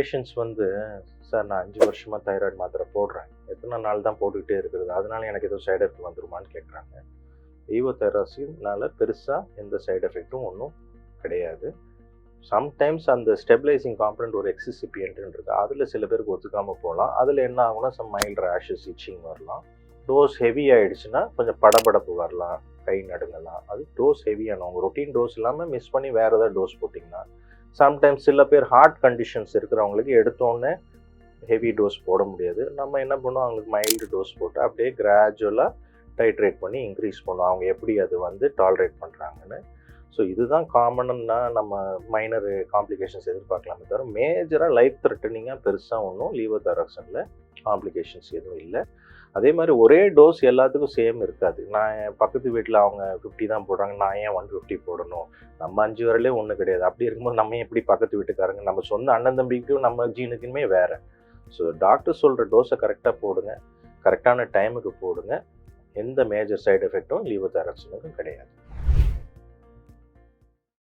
Patients வந்து, sir நான் 5 வருஷமா தைராய்டு மாத்திரை போடுறேன். எத்தனை நாள் தான் போட்டுக்கிட்டே இருக்கிறது? அதனால எனக்கு எதுவும் சைடு எஃபெக்ட் வந்துருமான்னு கேட்குறாங்க. லீவோதைராக்சினால பெருசா எந்த சைடு எஃபெக்ட்டும் ஒண்ணும் கிடையாது. சம்டைம்ஸ் அந்த ஸ்டெபிலைசிங் காம்பனன்ட் ஒரு எக்ஸிசிபியன்ட்னு இருக்கு. அதில் சில பேருக்கு ஒத்துக்காமல் போகலாம். அதில் என்ன ஆகும்னா மைல்டு ரேஷஸ், இச்சிங் வரலாம். டோஸ் ஹெவி ஆகிடுச்சுன்னா கொஞ்சம் படபடப்பு வரலாம், கை நடுங்கலாம். அது டோஸ் ஹெவியான உங்கள் ரொட்டீன் டோஸ் இல்லாமல் மிஸ் பண்ணி வேறு ஏதாவது டோஸ் போட்டிங்கன்னா, சம்டைம்ஸ் சில பேர் ஹார்ட் கண்டிஷன்ஸ் இருக்கிறவங்களுக்கு எடுத்தோடனே ஹெவி டோஸ் போட முடியாது. நம்ம என்ன பண்ணுவோம், அவங்களுக்கு மைல்டு டோஸ் போட்டு அப்படியே கிராஜுவலாக டைட்ரேட் பண்ணி இன்க்ரீஸ் பண்ணுவோம், அவங்க எப்படி அது வந்து டாலரேட் பண்ணுறாங்கன்னு. ஸோ இதுதான் காமன்னா நம்ம மைனர் காம்ப்ளிகேஷன்ஸ் எதிர்பார்க்கலாமே தவிர மேஜராக லைஃப் த்ரெட்டனிங்காக பெருசாக ஒன்றும் லீவோதைராக்சினில் காம்ப்ளிகேஷன்ஸ் எதுவும் இல்லை. அதே மாதிரி ஒரே டோஸ் எல்லாத்துக்கும் சேம் இருக்காது. நான் என் பக்கத்து வீட்டில் அவங்க 50 தான் போடுறாங்க, நான் ஏன் 150 போடணும்? நம்ம 5 வரலே ஒன்றும் கிடையாது. அப்படி இருக்கும்போது நம்ம எப்படி பக்கத்து வீட்டுக்காரங்க, நம்ம சொந்த அண்ணன் தம்பிக்கும் நம்ம ஜீனுக்குமே வேறு. ஸோ டாக்டர் சொல்கிற டோஸை கரெக்டாக போடுங்க, கரெக்டான டைமுக்கு போடுங்க. எந்த மேஜர் சைடு எஃபெக்டும் லீவோதைராக்சினுக்கும் கிடையாது.